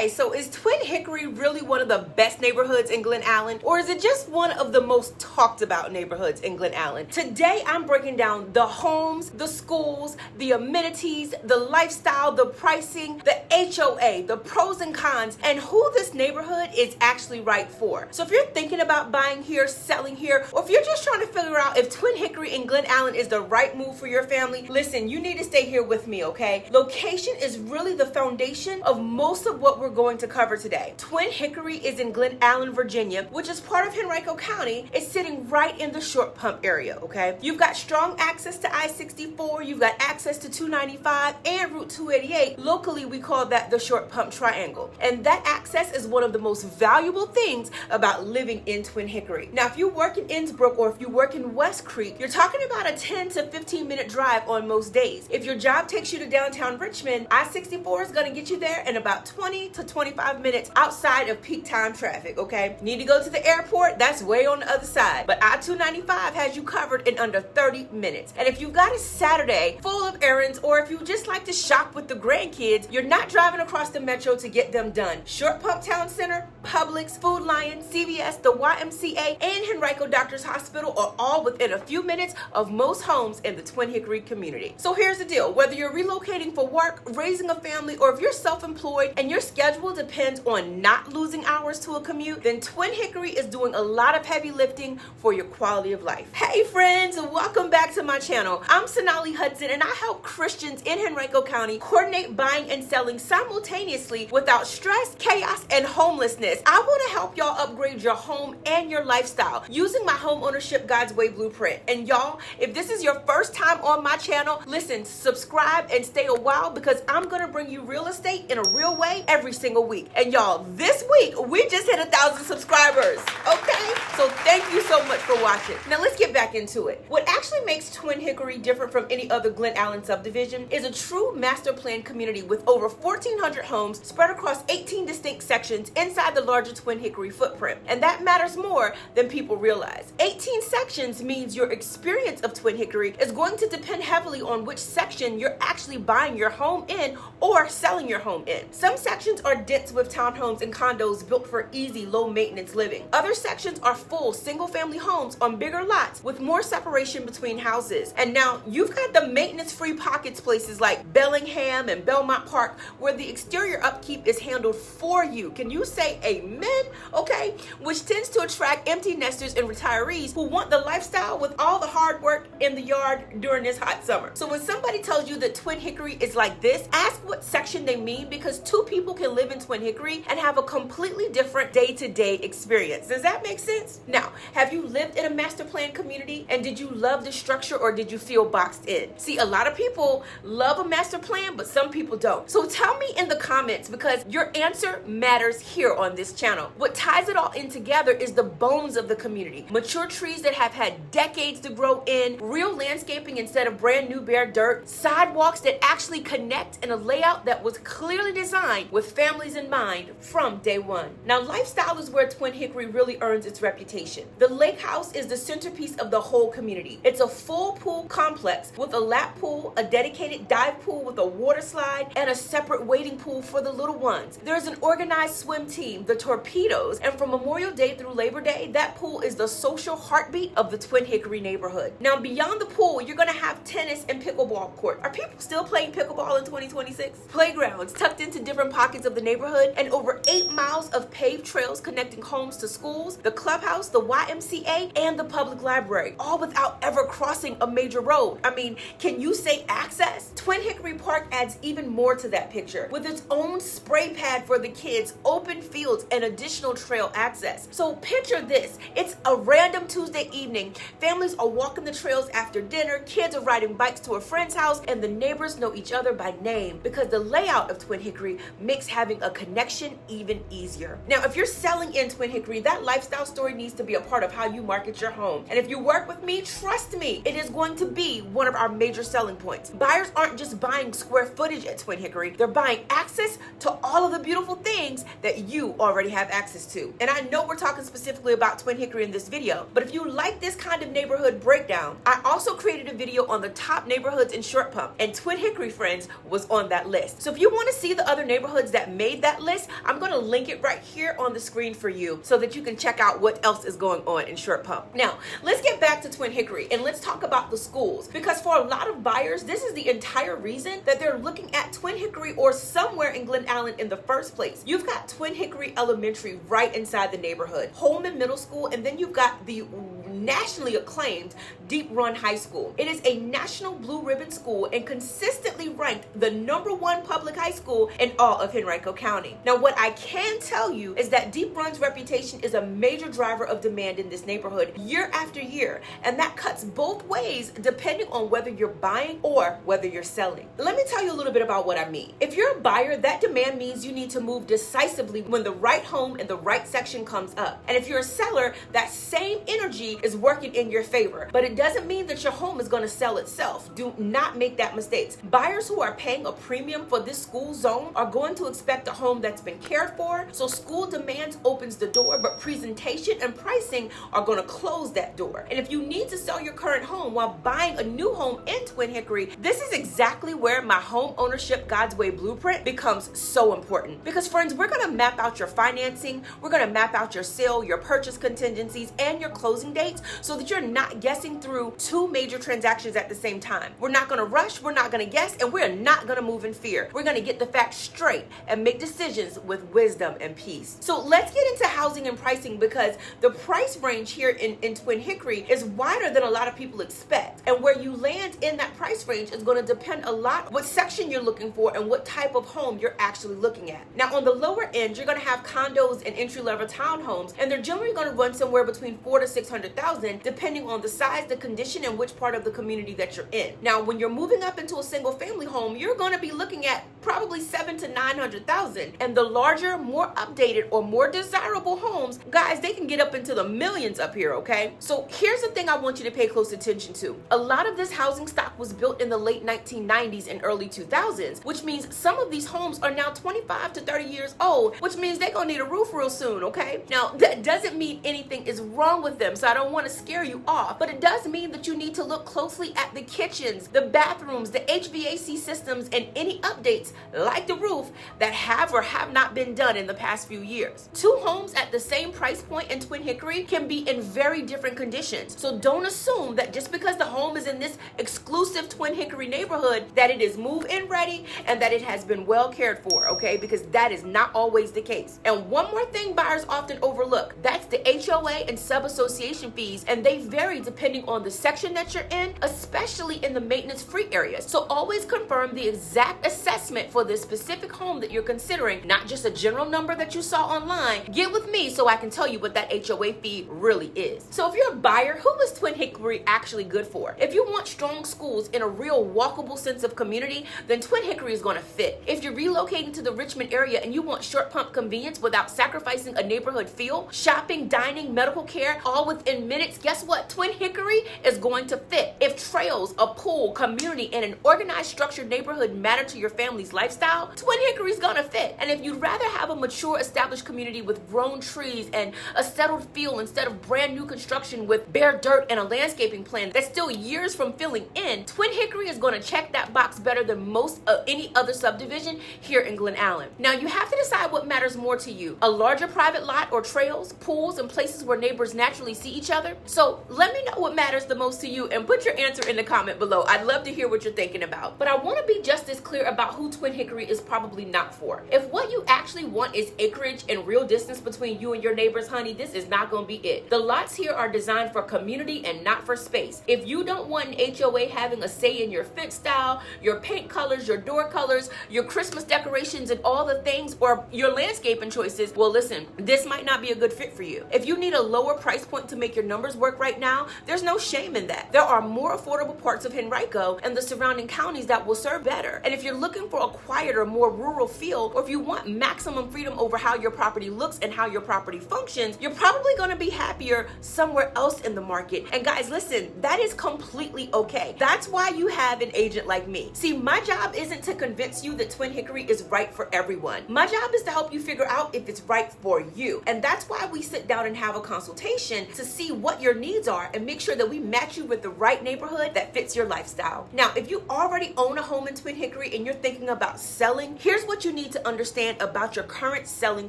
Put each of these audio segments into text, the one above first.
Okay, so is Twin Hickory really one of the best neighborhoods in Glen Allen, or is it just one of the most talked about neighborhoods in Glen Allen? Today, I'm breaking down the homes, the schools, the amenities, the lifestyle, the pricing, the HOA, the pros and cons, and who this neighborhood is actually right for. So if you're thinking about buying here, selling here, or if you're just trying to figure out if Twin Hickory in Glen Allen is the right move for your family, listen, you need to stay here with me, okay? Location is really the foundation of most of what we're going to cover today. Twin Hickory is in Glen Allen, Virginia, which is part of Henrico County. It's sitting right in the short pump area, okay? You've got strong access to I-64, you've got access to 295 and Route 288. Locally, we call that the short pump triangle. And that access is one of the most valuable things about living in Twin Hickory. Now, if you work in Innsbrook or if you work in West Creek, you're talking about a 10 to 15 minute drive on most days. If your job takes you to downtown Richmond, I-64 is gonna get you there in about 20 to 25 minutes outside of peak time traffic, okay? Need to go to the airport? That's way on the other side. But I-295 has you covered in under 30 minutes. And if you've got a Saturday full of errands, or if you just like to shop with the grandkids, you're not driving across the metro to get them done. Short Pump Town Center, Publix, Food Lion, CVS, the YMCA, and Henrico Doctors Hospital are all within a few minutes of most homes in the Twin Hickory community. So here's the deal. Whether you're relocating for work, raising a family, or if you're self-employed and your schedule depends on not losing hours to a commute, then Twin Hickory is doing a lot of heavy lifting for your quality of life. Hey friends, welcome back to my channel. I'm Sonali Hutson, and I help Christians in Henrico County coordinate buying and selling simultaneously without stress, chaos, and homelessness. I want to help y'all upgrade your home and your lifestyle using my home ownership God's Way blueprint. And y'all, if this is your first time on my channel, listen, subscribe and stay a while, because I'm gonna bring you real estate in a real way every single week. And y'all, this week we just hit 1,000 subscribers, okay? So thank you so much for watching. Now let's get back into it. What actually makes Twin Hickory different from any other Glen Allen subdivision is a true master plan community with over 1,400 homes spread across 18 distinct sections inside the larger Twin Hickory footprint. And that matters more than people realize. 18 sections means your experience of Twin Hickory is going to depend heavily on which section you're actually buying your home in or selling your home in. Some sections are dense with townhomes and condos built for easy, low maintenance living. Other sections are full single family homes on bigger lots with more separation between houses. And now you've got the maintenance free pockets places like Bellingham and Belmont Park, where the exterior upkeep is handled for you. Can you say amen? Okay, which tends to attract empty nesters and retirees who want the lifestyle with all the hard work in the yard during this hot summer. So when somebody tells you that Twin Hickory is like this, ask what section they mean, because two people can live in Twin Hickory and have a completely different day-to-day experience. Does that make sense? Now, have you lived in a master plan community, and did you love the structure, or did you feel boxed in? See, a lot of people love a master plan, but some people don't. So tell me in the comments, because your answer matters here on this channel. What ties it all in together is the bones of the community. Mature trees that have had decades to grow in, real landscaping instead of brand new bare dirt, sidewalks that actually connect in a layout that was clearly designed with families in mind from day one. Now, lifestyle is where Twin Hickory really earns its reputation. The lake house is the centerpiece of the whole community. It's a full pool complex with a lap pool, a dedicated dive pool with a water slide, and a separate wading pool for the little ones. There's an organized swim team, the Torpedoes, and from Memorial Day through Labor Day, that pool is the social heartbeat of the Twin Hickory neighborhood. Now, beyond the pool, you're gonna have tennis and pickleball court. Are people still playing pickleball in 2026? Playgrounds tucked into different pockets of the neighborhood, and over 8 miles of paved trails connecting homes to schools, the clubhouse, the YMCA, and the public library, all without ever crossing a major road. I mean, can you say access? Twin Hickory Park adds even more to that picture, with its own spray pad for the kids, open fields, and additional trail access. So picture this. It's a random Tuesday evening. Families are walking the trails after dinner, kids are riding bikes to a friend's house, and the neighbors know each other by name, because the layout of Twin Hickory makes having a connection even easier. Now, if you're selling in Twin Hickory, that lifestyle story needs to be a part of how you market your home. And if you work with me, trust me, it is going to be one of our major selling points. Buyers aren't just buying square footage at Twin Hickory, they're buying access to all of the beautiful things that you already have access to. And I know we're talking specifically about Twin Hickory in this video, but if you like this kind of neighborhood breakdown, I also created a video on the top neighborhoods in Short Pump, and Twin Hickory, friends, was on that list. So if you want to see the other neighborhoods that that made that list. I'm going to link it right here on the screen for you so that you can check out what else is going on in Short Pump. Now, let's get back to Twin Hickory and let's talk about the schools, because for a lot of buyers, this is the entire reason that they're looking at Twin Hickory or somewhere in Glen Allen in the first place. You've got Twin Hickory Elementary right inside the neighborhood, Holman Middle School, and then you've got the nationally acclaimed Deep Run High School. It is a national blue ribbon school and consistently ranked the #1 public high school in all of Henrico County. Now, what I can tell you is that Deep Run's reputation is a major driver of demand in this neighborhood year after year, and that cuts both ways depending on whether you're buying or whether you're selling. Let me tell you a little bit about what I mean. If you're a buyer, that demand means you need to move decisively when the right home in the right section comes up. And if you're a seller, that same energy is working in your favor, but it doesn't mean that your home is going to sell itself. Do not make that mistake. Buyers who are paying a premium for this school zone are going to expect a home that's been cared for. So school demands opens the door, but presentation and pricing are going to close that door. And if you need to sell your current home while buying a new home in Twin Hickory, this is exactly where my home ownership God's Way blueprint becomes so important. Because friends, we're going to map out your financing, we're going to map out your sale, your purchase contingencies, and your closing dates so that you're not guessing through two major transactions at the same time. We're not going to rush, we're not going to guess, and we're not going to move in fear. We're going to get the facts straight and make decisions with wisdom and peace. So let's get into housing and pricing, because the price range here in Twin Hickory is wider than a lot of people expect. And where you land in that price range is going to depend a lot what section you're looking for and what type of home you're actually looking at. Now, on the lower end, you're going to have condos and entry-level townhomes, and they're generally going to run somewhere between $400,000 to $600,000, depending on the size, the condition, and which part of the community that you're in. Now, when you're moving up into a single-family home, you're going to be looking at probably $700,000 to $900,000. And the larger, more updated, or more desirable homes, guys, they can get up into the millions up here, okay? So here's the thing I want you to pay close attention to. A lot of this housing stock was built in the late 1990s and early 2000s, which means some of these homes are now 25 to 30 years old, which means they're gonna need a roof real soon, okay? Now, that doesn't mean anything is wrong with them, so I don't want to scare you off, but it does mean that you need to look closely at the kitchens, the bathrooms, the HVAC systems, and any updates like the roof that have or have not been done in the past few years. Two homes at the same price point in Twin Hickory can be in very different conditions. So don't assume that just because the home is in this exclusive Twin Hickory neighborhood that it is move-in ready and that it has been well cared for, okay? Because that is not always the case. And one more thing buyers often overlook, that's the HOA and sub-association fees, and they vary depending on the section that you're in, especially in the maintenance-free areas. So always confirm the exact assessment for this specific home that you're considering, not just a general number that you saw online. Get with me so I can tell you what that HOA fee really is. So if you're a buyer, who is Twin Hickory actually good for? If you want strong schools in a real walkable sense of community, then Twin Hickory is going to fit. If you're relocating to the Richmond area and you want short pump convenience without sacrificing a neighborhood feel, shopping, dining, medical care, all within minutes, guess what? Twin Hickory is going to fit. If trails, a pool, community, and an organized, structured neighborhood matter to your family's lifestyle, Twin Hickory is going to fit. And if you'd rather have a mature, established community with grown trees and a settled feel instead of brand new construction with bare dirt and a landscaping plan that's still years from filling in, Twin Hickory is going to check that box better than most of any other subdivision here in Glen Allen. Now, you have to decide what matters more to you, a larger private lot or trails, pools, and places where neighbors naturally see each other. So let me know what matters the most to you and put your answer in the comment below. I'd love to hear what you're thinking about. But I want to be just as clear about who Twin Hickory is probably not for. If what you actually want is acreage and real distance between you and your neighbors, honey, this is not going to be it. The lots here are designed for community and not for space. If you don't want an HOA having a say in your fence style, your paint colors, your door colors, your Christmas decorations, and all the things, or your landscaping choices, well, listen, this might not be a good fit for you. If you need a lower price point to make your numbers work right now, there's no shame in that. There are more affordable parts of Henrico and the surrounding counties that will serve better. And if you're looking for a quieter, more rural feel, or if you want maximum freedom over how your property looks and how your property functions, you're probably going to be happier somewhere else in the market. And guys, listen, that is completely okay. That's why you have an agent like me. See, my job isn't to convince you that Twin Hickory is right for everyone. My job is to help you figure figure out if it's right for you. And that's why we sit down and have a consultation to see what your needs are and make sure that we match you with the right neighborhood that fits your lifestyle. Now, if you already own a home in Twin Hickory and you're thinking about selling, here's what you need to understand about your current selling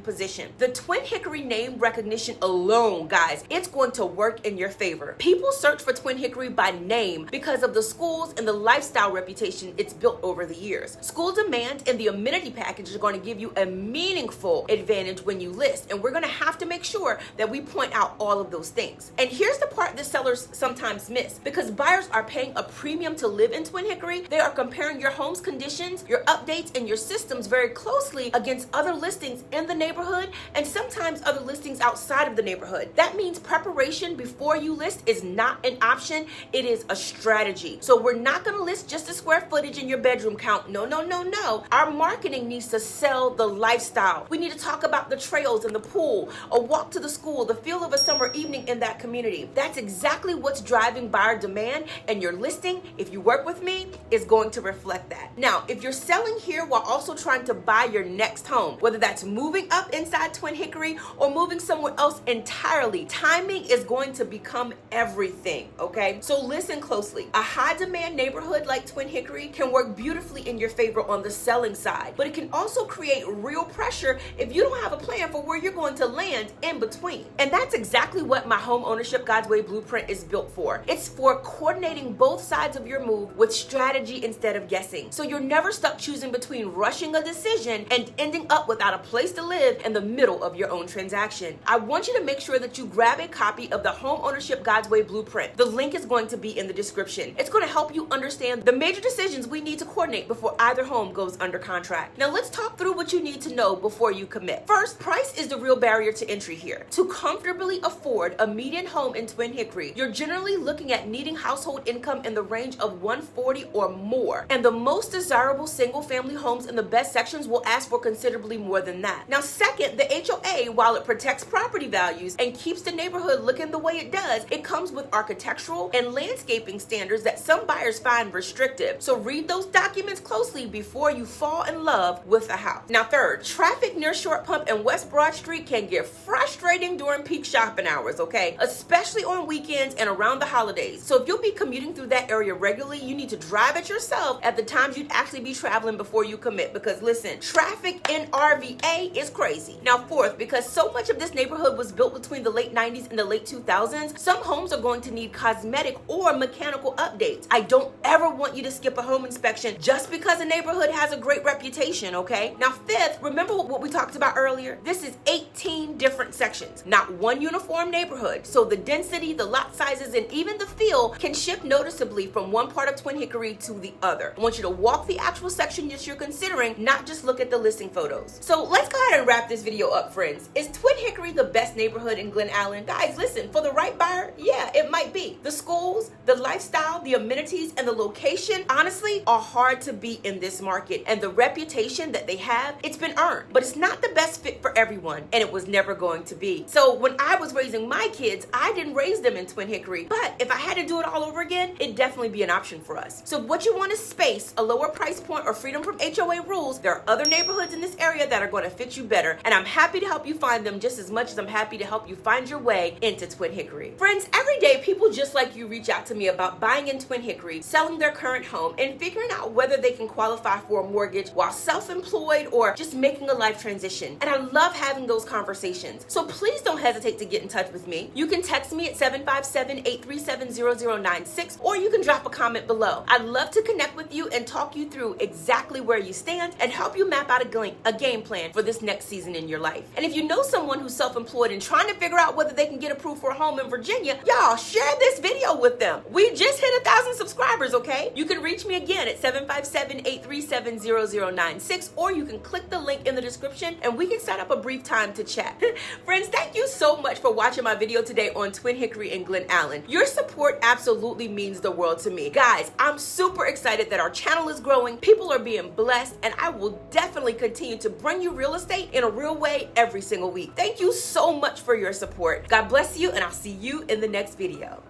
position. The Twin Hickory name recognition alone, guys, it's going to work in your favor. People search for Twin Hickory by name because of the schools and the lifestyle reputation it's built over the years. School demand and the amenity package are going to give you a meaningful advantage when you list, and we're going to have to make sure that we point out all of those things. And here's the part that sellers sometimes miss. Because buyers are paying a premium to live in Twin Hickory, they are comparing your home's conditions, your updates, and your systems very closely against other listings in the neighborhood and sometimes other listings outside of the neighborhood. That means preparation before you list is not an option, it is a strategy. So we're not going to list just the square footage in your bedroom count. No, no, no, no. Our marketing needs to sell the lifestyle. We need to talk about the trails and the pool, a walk to the school, the feel of a summer evening in that community. That's exactly what's driving buyer demand, and your listing, if you work with me, is going to reflect that. Now, if you're selling here while also trying to buy your next home, whether that's moving up inside Twin Hickory or moving somewhere else entirely, timing is going to become everything, okay? So listen closely. A high demand neighborhood like Twin Hickory can work beautifully in your favor on the selling side, but it can also create real pressure if you don't have a plan for where you're going to land in between. And that's exactly what my home ownership God's Way blueprint is built for. It's for coordinating both sides of your move with strategy instead of guessing. So you're never stuck choosing between rushing a decision and ending up without a place to live in the middle of your own transaction. I want you to make sure that you grab a copy of the Home Ownership God's Way blueprint. The link is going to be in the description. It's going to help you understand the major decisions we need to coordinate before either home goes under contract. Now let's talk through what you need to know before you commit. First, price is the real barrier to entry here. To comfortably afford a median home in Twin Hickory, you're generally looking at needing household income in the range of $140,000 or more. And the most desirable single family homes in the best sections will ask for considerably more than that. Now, second, the HOA, while it protects property values and keeps the neighborhood looking the way it does, it comes with architectural and landscaping standards that some buyers find restrictive. So read those documents closely before you fall in love with a house. Now, third, traffic near Short Pump and West Broad Street can get frustrating during peak shopping hours, okay? Especially on weekends and around the holidays. So if you'll be commuting through that area regularly, you need to drive it yourself at the times you'd actually be traveling before you commit, because listen, traffic in RVA is crazy. Now, fourth, because so much of this neighborhood was built between the late 90s and the late 2000s, some homes are going to need cosmetic or mechanical updates. I don't ever want you to skip a home inspection just because a neighborhood has a great reputation, okay? Now, fifth, remember what we talked about earlier? This is 18 different sections, not one uniform neighborhood. So the density, the lot sizes, and even the feel can shift noticeably from one part of Twin Hickory to the other. I want you to walk the actual section that you're considering, not just look at the listing photos. So let's go ahead and wrap this video up, friends. Is Twin Hickory the best neighborhood in Glen Allen? Guys, listen, for the right buyer, yeah, it might be. The schools, the lifestyle, the amenities, and the location, honestly, are hard to beat in this market. And the reputation that they have, it's been earned. But it's not the best fit for everyone, and it was never going to be. So when I was raising my kids, I didn't raise them in Twin Hickory. But if I had to do it all over again, it'd definitely be an option for us. So what you want is space, a lower price point, or freedom from HOA rules. There are other neighborhoods in this area that are going to fit you better, and I'm happy to help you find them just as much as I'm happy to help you find your way into Twin Hickory. Friends, every day people just like you reach out to me about buying in Twin Hickory, selling their current home, and figuring out whether they can qualify for a mortgage while self-employed or just making a life transition. And I love having those conversations. So please don't hesitate to get in touch with me. You can text me at 757-837-0096, or you can drop a comment below. I'd love to connect with you and talk you through exactly where you stand and help you map out a game plan for this next season in your life. And if you know someone who's self-employed and trying to figure out whether they can get approved for a home in Virginia, y'all share this video with them. We just hit 1,000 subscribers, okay? You can reach me again at 757-837-0096, or you can click the link in the description and we can set up a brief time to chat. Friends, thank you so much for watching my video today on Twin Hickory and Glen Allen. Your support absolutely means the world to me. Guys, I'm super excited that our channel is growing, people are being blessed, and I will definitely continue to bring you real estate in a real way every single week. Thank you so much for your support. God bless you, and I'll see you in the next video.